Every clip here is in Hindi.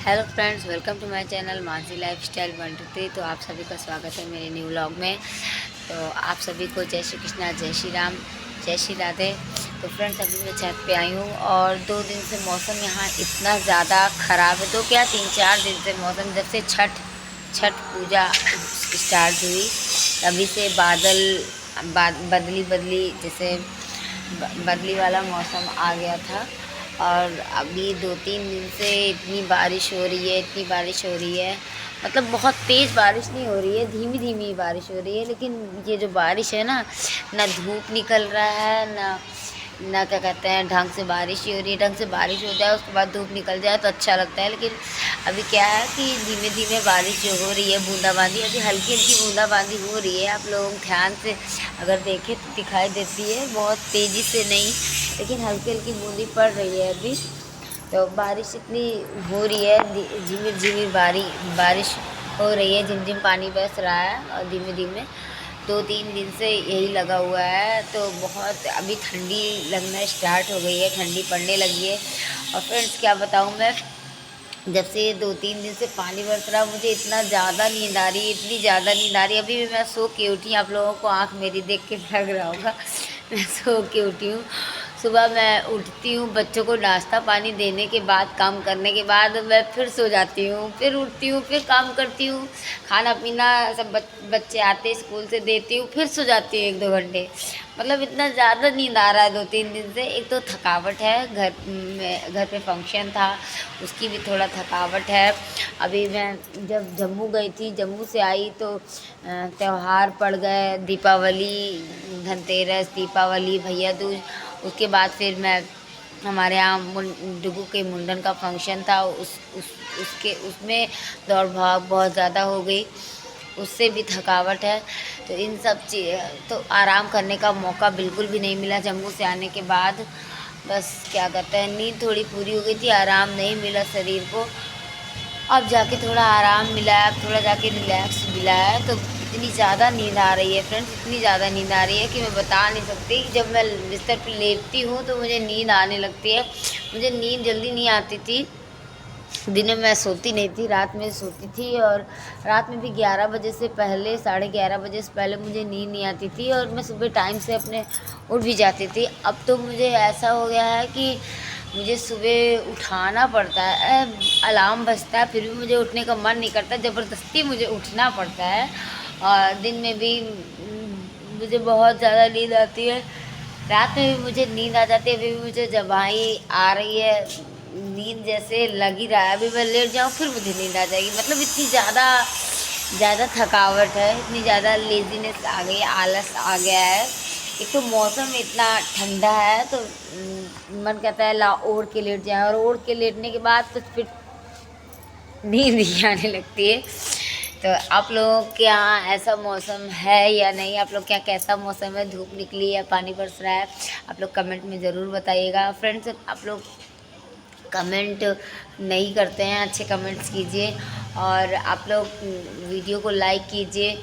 Hello friends, welcome to my channel Mansi lifestyle 123। तो आप सभी का स्वागत है मेरे न्यू व्लॉग में। तो आप सभी को जय श्री कृष्णा, जय श्री राम, जय श्री राधे। तो फ्रेंड्स, अभी मैं छत पे आई हूँ और 2 दिन से मौसम यहाँ इतना ज़्यादा ख़राब है। तो क्या 3-4 दिन से मौसम, जब से छठ पूजा स्टार्ट हुई तभी से बदली जैसे बदली वाला मौसम आ गया था। और अभी 2-3 दिन से इतनी बारिश हो रही है, इतनी बारिश हो रही है। मतलब बहुत तेज़ बारिश नहीं हो रही है, धीमी धीमी बारिश हो रही है। लेकिन ये जो बारिश है ना धूप निकल रहा है ना क्या कहते हैं, ढंग से बारिश ही हो रही है। ढंग से बारिश हो जाए, उसके बाद धूप निकल जाए तो अच्छा लगता है। लेकिन अभी क्या है कि धीमे धीमे बारिश जो हो रही है, बूंदाबांदी, अभी हल्की हल्की बूंदाबांदी हो रही है। आप लोग ध्यान से अगर देखें तो दिखाई देती है, बहुत तेज़ी से नहीं, लेकिन हल्की हल्की बूंदी पड़ रही है अभी। तो बारिश इतनी हो रही है, झिमिर झिमिर बारिश हो रही है, झिमझिम पानी बरस रहा है और धीमे धीमे 2-3 दिन से यही लगा हुआ है। तो बहुत अभी ठंडी लगना स्टार्ट हो गई है, ठंडी पड़ने लगी है। और फ्रेंड्स, क्या बताऊँ मैं, जब से ये 2-3 दिन से पानी बरस रहा, मुझे इतना ज़्यादा नींद आ रही है, इतनी ज़्यादा नींद आ रही है। अभी भी मैं सो के उठी, आप लोगों को आँख मेरी देख के लग रहा होगा मैं सो के उठी हूँ। सुबह मैं उठती हूँ, बच्चों को नाश्ता पानी देने के बाद, काम करने के बाद मैं फिर सो जाती हूँ, फिर उठती हूँ, फिर काम करती हूँ, खाना पीना सब बच्चे आते स्कूल से देती हूँ, फिर सो जाती हूँ 1-2 घंटे। मतलब इतना ज़्यादा नींद आ रहा है 2-3 दिन से। एक तो थकावट है, घर पे फंक्शन था, उसकी भी थोड़ा थकावट है। अभी मैं जब जम्मू गई थी, जम्मू से आई तो त्यौहार पड़ गए, दीपावली, धनतेरस, दीपावली, भैया दूज। उसके बाद फिर मैं, हमारे यहाँ डुगू के मुंडन का फंक्शन था, उसमें दौड़ भाग बहुत ज़्यादा हो गई, उससे भी थकावट है। तो इन सब तो आराम करने का मौका बिल्कुल भी नहीं मिला जम्मू से आने के बाद। बस क्या कहते हैं, नींद थोड़ी पूरी हो गई थी, आराम नहीं मिला शरीर को। अब जाके थोड़ा आराम मिला है, अब थोड़ा जाके रिलैक्स मिला है। तो इतनी ज़्यादा नींद आ रही है फ्रेंड्स, इतनी ज़्यादा नींद आ रही है कि मैं बता नहीं सकती। जब मैं बिस्तर पर लेटती हूँ तो मुझे नींद आने लगती है। मुझे नींद जल्दी नहीं आती थी, दिन में मैं सोती नहीं थी, रात में सोती थी। और रात में भी 11 बजे से पहले, 11:30 बजे से पहले मुझे नींद नहीं आती थी और मैं सुबह टाइम से अपने उठ भी जाती थी। अब तो मुझे ऐसा हो गया है कि मुझे सुबह उठाना पड़ता है, अलार्म बजता है, फिर भी मुझे उठने का मन नहीं करता, ज़बरदस्ती मुझे उठना पड़ता है। और दिन में भी मुझे बहुत ज़्यादा नींद आती है, रात में भी मुझे नींद आ जाती है। अभी भी मुझे जबाई आ रही है, नींद जैसे लग ही रहा है, अभी मैं लेट जाऊँ फिर मुझे नींद आ जाएगी। मतलब इतनी ज़्यादा थकावट है, इतनी ज़्यादा लेज़ीनेस आ गई है, आलस आ गया है। एक तो मौसम इतना ठंडा है तो मन कहता है ला ओढ़ के लेट जाए, और ओढ़ के लेटने के बाद तो फिर नींद ही आने लगती है। तो आप लोगों के यहाँ ऐसा मौसम है या नहीं? आप लोग क्या, कैसा मौसम है, धूप निकली है, पानी बरस रहा है? आप लोग कमेंट में ज़रूर बताइएगा। फ्रेंड्स, आप लोग कमेंट नहीं करते हैं, अच्छे कमेंट्स कीजिए। और आप लोग वीडियो को लाइक कीजिए,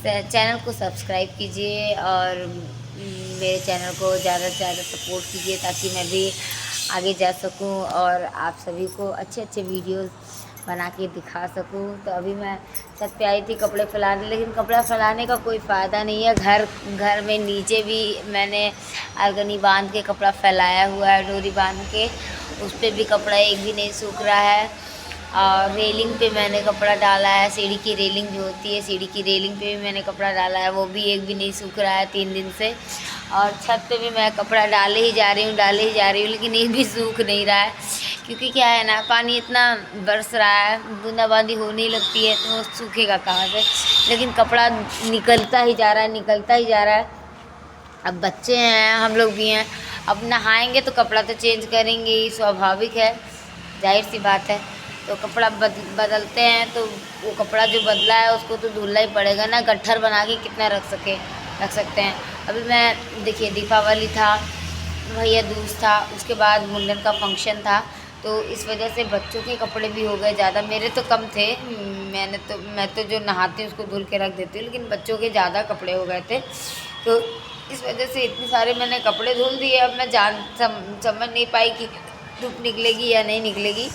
चैनल को सब्सक्राइब कीजिए और मेरे चैनल को ज़्यादा से ज़्यादा सपोर्ट कीजिए, ताकि मैं भी आगे जा सकूं और आप सभी को अच्छे अच्छे वीडियोस बना के दिखा सकूं। तो अभी मैं छत पे आई थी कपड़े फैलाने, लेकिन कपड़ा फैलाने का कोई फ़ायदा नहीं है। घर में नीचे भी मैंने अलगनी बांध के कपड़ा फैलाया हुआ है, डोरी बांध के, उस पर भी कपड़ा एक भी नहीं सूख रहा है। और रेलिंग पे मैंने कपड़ा डाला है, सीढ़ी की रेलिंग जो होती है, सीढ़ी की रेलिंग पे भी मैंने कपड़ा डाला है, वो भी एक भी नहीं सूख रहा है 3 दिन से। और छत पे भी मैं कपड़ा डाले ही जा रही हूँ, लेकिन ये भी सूख नहीं रहा है। क्योंकि क्या है ना, पानी इतना बरस रहा है, बूंदाबांदी होने लगती है तो वो सूखेगा कहाँ से। लेकिन कपड़ा निकलता ही जा रहा है, निकलता ही जा रहा है। अब बच्चे हैं, हम लोग भी हैं, अब नहाएंगे तो कपड़ा तो चेंज करेंगे ही, स्वाभाविक है, जाहिर सी बात है। तो कपड़ा बदलते हैं तो वो कपड़ा जो बदला है उसको तो धुलना ही पड़ेगा ना, गट्ठर बना के कितना रख सकते हैं। अभी मैं देखिए, दीपावली था, भैया दूज था, उसके बाद मुंडन का फंक्शन था, तो इस वजह से बच्चों के कपड़े भी हो गए ज़्यादा। मेरे तो कम थे, मैं तो जो नहाती हूँ उसको धुल के रख देती हूँ, लेकिन बच्चों के ज़्यादा कपड़े हो गए थे। तो इस वजह से इतने सारे मैंने कपड़े धुल दिए। अब मैं समझ नहीं पाई कि धूप निकलेगी या नहीं निकलेगी।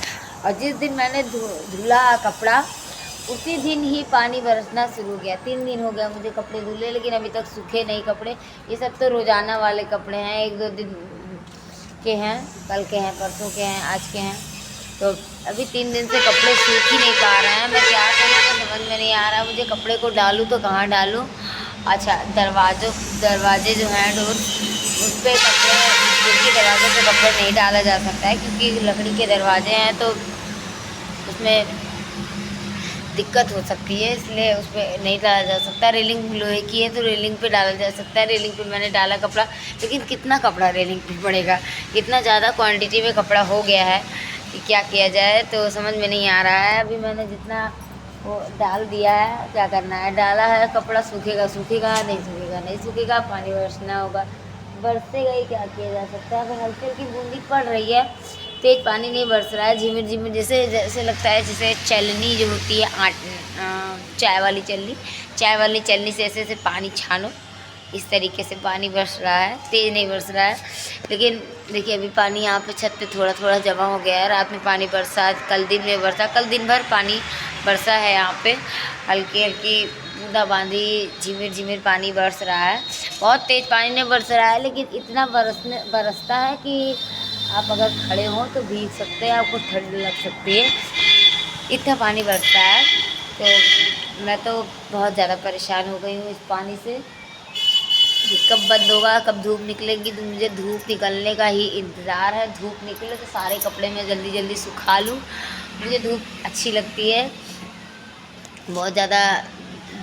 और जिस दिन मैंने धुला कपड़ा उसी दिन ही पानी बरसना शुरू हो गया। 3 दिन हो गया मुझे कपड़े धुले, लेकिन अभी तक सूखे नहीं कपड़े। ये सब तो रोज़ाना वाले कपड़े हैं, 1-2 दिन के हैं, कल के हैं, परसों के हैं, आज के हैं। तो अभी 3 दिन से कपड़े सूख ही नहीं पा रहे हैं। मैं क्या करूँ, मैं समझ में नहीं आ रहा मुझे। कपड़े को डालूँ तो कहाँ डालूँ। अच्छा, दरवाजे जो हैं डोर, उस पर कपड़े, जिनके दरवाजे पे कपड़े नहीं डाला जा सकता है क्योंकि लकड़ी के दरवाजे हैं, तो उसमें दिक्कत हो सकती है, इसलिए उस पर नहीं डाला जा सकता। रेलिंग लोहे की है तो रेलिंग पे डाला जा सकता है। रेलिंग पे मैंने डाला कपड़ा, लेकिन कितना कपड़ा रेलिंग पे पड़ेगा, इतना ज़्यादा क्वांटिटी में कपड़ा हो गया है कि क्या किया जाए, तो समझ में नहीं आ रहा है। अभी मैंने जितना वो डाल दिया है, क्या करना है, डाला है कपड़ा, सूखेगा सूखेगा, नहीं सूखेगा नहीं सूखेगा, पानी बरसना होगा, बरसेगा ही, क्या किया जा सकता है। अगर हल्की हल्की बूंदी पड़ रही है, तेज पानी नहीं बरस रहा है, झिमिर झिमिर, जैसे लगता है जैसे चलनी जो होती है चाय वाली चलनी से ऐसे ऐसे पानी छानो, इस तरीके से पानी बरस रहा है, तेज़ नहीं बरस रहा है। लेकिन देखिए अभी पानी यहाँ पे छत पे थोड़ा थोड़ा जमा हो गया है। रात में पानी बरसा, कल दिन में बरसा, कल दिन भर पानी बरसा है यहाँ पे, हल्की हल्की बूंदाबांदी, झिमिर झिमिर पानी बरस रहा है। बहुत तेज़ पानी नहीं बरस रहा है, लेकिन इतना बरसता है कि आप अगर खड़े हों तो भीग सकते हैं, आपको ठंड लग सकती है, इतना पानी बरसता है। तो मैं तो बहुत ज़्यादा परेशान हो गई हूँ इस पानी से। कब बंद होगा, कब धूप निकलेगी, तो मुझे धूप निकलने का ही इंतज़ार है। धूप निकले तो सारे कपड़े मैं जल्दी जल्दी सुखा लूँ। मुझे धूप अच्छी लगती है बहुत ज़्यादा।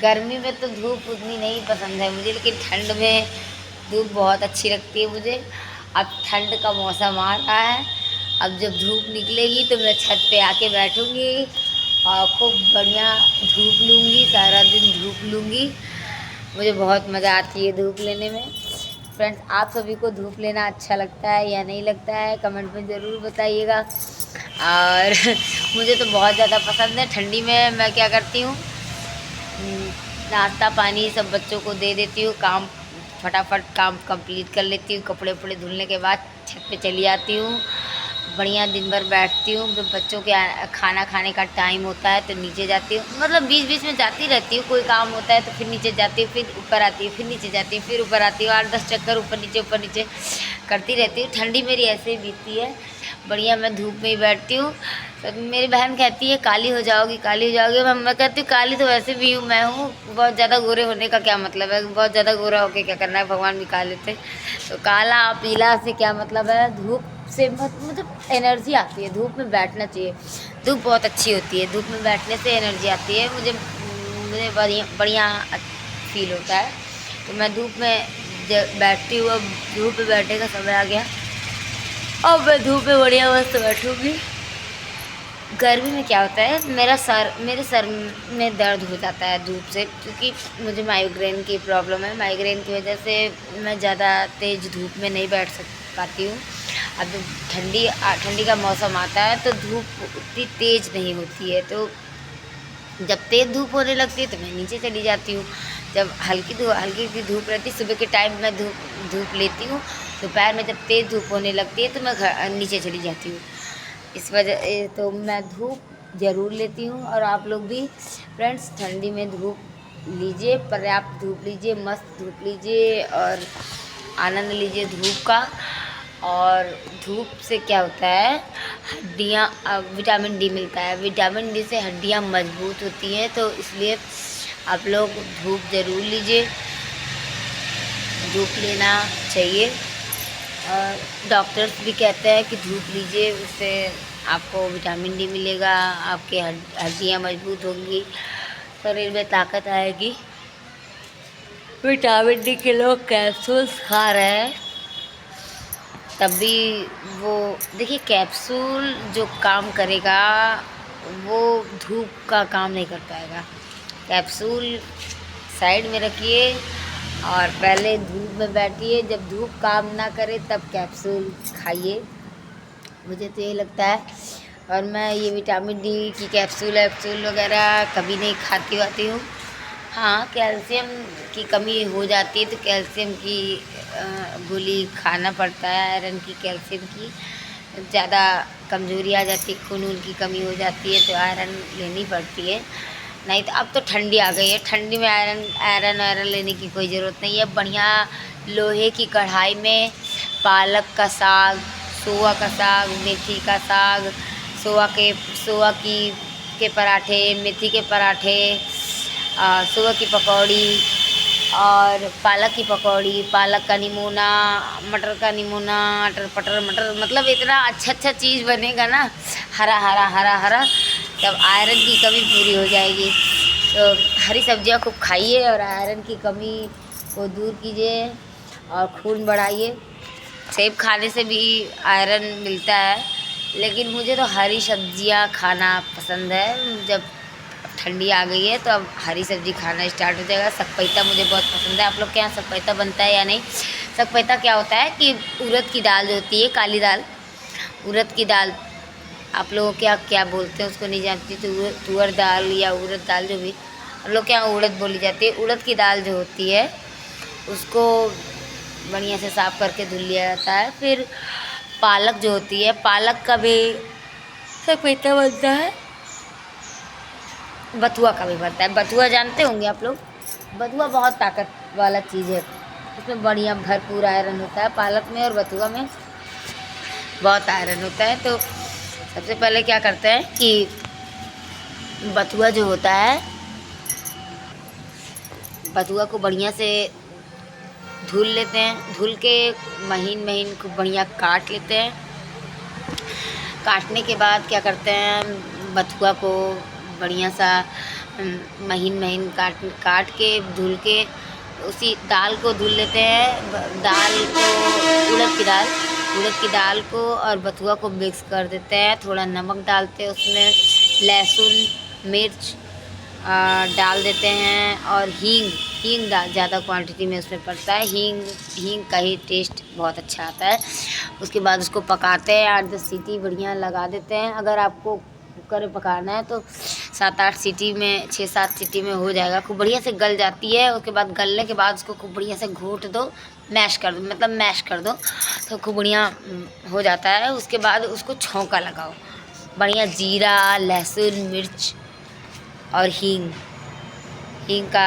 गर्मी में तो धूप उतनी नहीं पसंद है मुझे, लेकिन ठंड में धूप बहुत अच्छी लगती है मुझे। अब ठंड का मौसम आ रहा है, अब जब धूप निकलेगी तो मैं छत पे आके बैठूँगी और खूब बढ़िया धूप लूँगी, सारा दिन धूप लूँगी। मुझे बहुत मज़ा आती है धूप लेने में। फ्रेंड्स, आप सभी को धूप लेना अच्छा लगता है या नहीं लगता है, कमेंट में ज़रूर बताइएगा। और मुझे तो बहुत ज़्यादा पसंद है। ठंडी में मैं क्या करती हूँ, नाश्ता पानी सब बच्चों को दे देती हूँ, फटाफट काम कंप्लीट कर लेती हूँ। कपड़े उपड़े धुलने के बाद छत पे चली आती हूँ, बढ़िया दिन भर बैठती हूँ। जब बच्चों के खाना खाने का टाइम होता है तो नीचे जाती हूँ, मतलब बीच बीच में जाती रहती हूँ। कोई काम होता है तो फिर नीचे जाती हूँ, फिर ऊपर आती हूँ, फिर नीचे जाती हूँ, फिर ऊपर आती हूँ। 8-10 चक्कर ऊपर नीचे करती रहती हूँ। ठंडी मेरी ऐसे ही बीतती है, बढ़िया मैं धूप में ही बैठती हूँ। सब मेरी बहन कहती है काली हो जाओगी, काली हो जाओगी। मैं कहती हूँ काली तो वैसे भी हूँ, मैं हूँ। बहुत ज़्यादा गोरे होने का क्या मतलब है, बहुत ज़्यादा गोरा होके क्या करना है, भगवान भी काले थे। तो काला पीला से क्या मतलब है, धूप से मतलब एनर्जी आती है। धूप में बैठना चाहिए, धूप बहुत अच्छी होती है, धूप में बैठने से एनर्जी आती है। मुझे बढ़िया फील होता है। तो मैं धूप में बैठती हूँ। अब धूप में बैठने का समय आ गया, अब मैं धूप में बढ़िया मस्त बैठूँगी। गर्मी में क्या होता है, मेरे सर में दर्द हो जाता है धूप से, क्योंकि मुझे माइग्रेन की प्रॉब्लम है। माइग्रेन की वजह से मैं ज़्यादा तेज़ धूप में नहीं बैठ पाती हूँ। अब जब ठंडी का मौसम आता है तो धूप उतनी तेज़ नहीं होती है, तो जब तेज़ धूप होने लगती है तो मैं नीचे चली जाती हूँ। जब हल्की सी धूप रहती है, सुबह के टाइम मैं धूप लेती हूँ। दोपहर में जब तेज़ धूप होने लगती है तो मैं नीचे चली जाती हूँ। इस वजह तो मैं धूप ज़रूर लेती हूँ। और आप लोग भी फ्रेंड्स ठंडी में धूप लीजिए, पर्याप्त धूप लीजिए, मस्त धूप लीजिए और आनंद लीजिए धूप का। और धूप से क्या होता है, हड्डियाँ, विटामिन डी मिलता है। विटामिन डी से हड्डियाँ मजबूत होती हैं, तो इसलिए आप लोग धूप ज़रूर लीजिए, धूप लेना चाहिए। और डॉक्टर्स भी कहते हैं कि धूप लीजिए, उससे आपको विटामिन डी मिलेगा, आपके हड्डियाँ मजबूत होंगी, शरीर में ताकत आएगी। विटामिन डी के लोग कैप्सूल्स खा रहे हैं, तब भी वो देखिए कैप्सूल जो काम करेगा वो धूप का काम नहीं कर पाएगा। कैप्सूल साइड में रखिए और पहले धूप में बैठिए, जब धूप काम ना करे तब कैप्सूल खाइए, मुझे तो यही लगता है। और मैं ये विटामिन डी की कैप्सूल वगैरह कभी नहीं खाती हूँ। हाँ, कैल्शियम की कमी हो जाती है तो कैल्शियम की गोली खाना पड़ता है, आयरन की, कैल्शियम की, ज़्यादा कमज़ोरी आ जाती है, खून की कमी हो जाती है, तो आयरन लेनी पड़ती है। नहीं तो अब तो ठंडी आ गई है, ठंडी में आयरन लेने की कोई ज़रूरत नहीं है। बढ़िया लोहे की कढ़ाई में पालक का साग, सोआ का साग, मेथी का साग, सोआ के पराठे, मेथी के पराठे, सोआ की पकौड़ी और पालक की पकौड़ी, पालक का निमोना, मटर का निमोना, मटर मतलब इतना अच्छा चीज़ बनेगा ना, हरा हरा हरा हरा, तब आयरन की कमी पूरी हो जाएगी। तो हरी सब्जियां खूब खाइए और आयरन की कमी को दूर कीजिए और खून बढ़ाइए। सेब खाने से भी आयरन मिलता है, लेकिन मुझे तो हरी सब्जियां खाना पसंद है। जब ठंडी आ गई है तो अब हरी सब्जी खाना स्टार्ट हो जाएगा। सकपैता मुझे बहुत पसंद है। आप लोग के यहाँ सकपैता बनता है या नहीं? सकपैता क्या होता है कि उड़द की दाल जो होती है, काली दाल, उड़द की दाल, आप लोग क्या क्या बोलते हैं उसको नहीं जानती, तो तुअर दाल या उड़द दाल, जो भी हम लोग के यहाँ उड़द बोली जाती है। उड़द की दाल जो होती है उसको बढ़िया से साफ़ करके धुल लिया जाता है। फिर पालक जो होती है, पालक का भी सकपैता बनता है, बथुआ का भी बनता है। बथुआ जानते होंगे आप लोग? बथुआ बहुत ताकत वाला चीज़ है, उसमें बढ़िया भरपूर आयरन होता है। पालक में और बथुआ में बहुत आयरन होता है। तो सबसे पहले क्या करते हैं कि बथुआ जो होता है, बथुआ को बढ़िया से धुल लेते हैं, धुल के महीन महीन खूब बढ़िया काट लेते हैं। काटने के बाद क्या करते हैं, बथुआ को बढ़िया सा महीन महीन काट के धुल के उसी दाल को धुल लेते हैं। दाल को, उड़द की दाल को और बथुआ को मिक्स कर देते हैं। थोड़ा नमक डालते हैं, उसमें लहसुन मिर्च डाल देते हैं और हींग ज़्यादा क्वांटिटी में उसमें पड़ता है। हींग का ही टेस्ट बहुत अच्छा आता है। उसके बाद उसको पकाते हैं, 8-10 सीटी बढ़िया लगा देते हैं। अगर आपको कुकर में पकाना है तो 7-8 सीटी में, 6-7 सीटी में हो जाएगा। खूब बढ़िया से गल जाती है। उसके बाद गलने के बाद उसको खूब बढ़िया से घोट दो, मैश कर दो, तो खूब बढ़िया हो जाता है। उसके बाद उसको छौंका लगाओ, बढ़िया जीरा, लहसुन, मिर्च और हींग का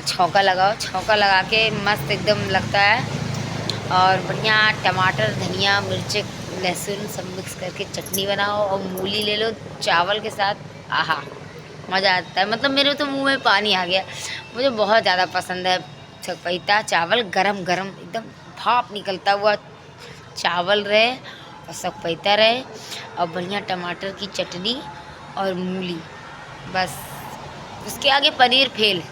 छौंका लगाओ। छौंका लगा के मस्त एकदम लगता है। और बढ़िया टमाटर, धनिया, मिर्च, लहसुन सब मिक्स करके चटनी बनाओ और मूली ले लो चावल के साथ। आहा, मज़ा आता है। मतलब मेरे तो मुंह में पानी आ गया। मुझे बहुत ज़्यादा पसंद है सकपैता। चावल गरम गरम एकदम भाप निकलता हुआ चावल रहे और सकपैता रहे और बढ़िया टमाटर की चटनी और मूली, बस उसके आगे पनीर फेल।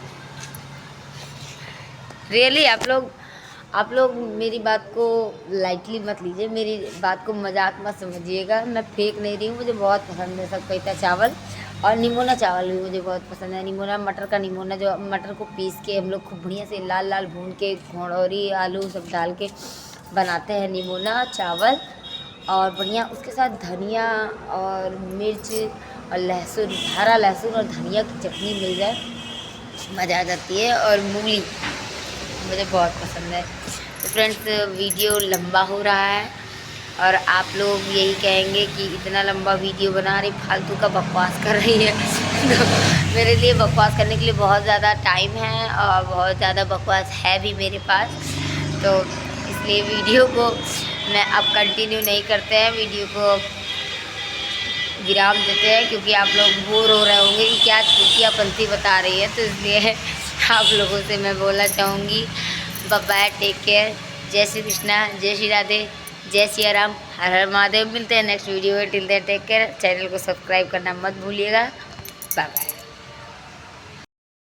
रियली आप लोग मेरी बात को लाइटली मत लीजिए, मेरी बात को मजाक मत समझिएगा। मैं फेक नहीं रही हूँ, मुझे बहुत पसंद है सकपैता चावल। और निमोना चावल भी मुझे बहुत पसंद है। निमोना, मटर का निमोना, जो मटर को पीस के हम लोग खूब बढ़िया से लाल लाल भून के घोड़ौरी आलू सब डाल के बनाते हैं निमोना चावल। और बढ़िया उसके साथ धनिया और मिर्च और लहसुन, हरा लहसुन और धनिया की चटनी मिल जाए, मज़ा आ जाती है। और मूली मुझे बहुत पसंद है। तो फ्रेंड्स, वीडियो लंबा हो रहा है और आप लोग यही कहेंगे कि इतना लंबा वीडियो बना रही, फालतू का बकवास कर रही है। तो मेरे लिए बकवास करने के लिए बहुत ज़्यादा टाइम है और बहुत ज़्यादा बकवास है भी मेरे पास। तो इसलिए वीडियो को मैं अब कंटिन्यू नहीं करते हैं, वीडियो को विराम देते हैं, क्योंकि आप लोग बोर हो रहे होंगे कि क्या चूतियापंथी बता रही है। तो इसलिए आप लोगों से मैं बोलना चाहूँगी, बाय बाय, टेक केयर, जय श्री कृष्णा, जय श्री राधे, जय सिया राम, हर हर महादेव। मिलते हैं नेक्स्ट वीडियो में। Till then take care. Channel को सब्सक्राइब करना मत भूलिएगा। Bye bye.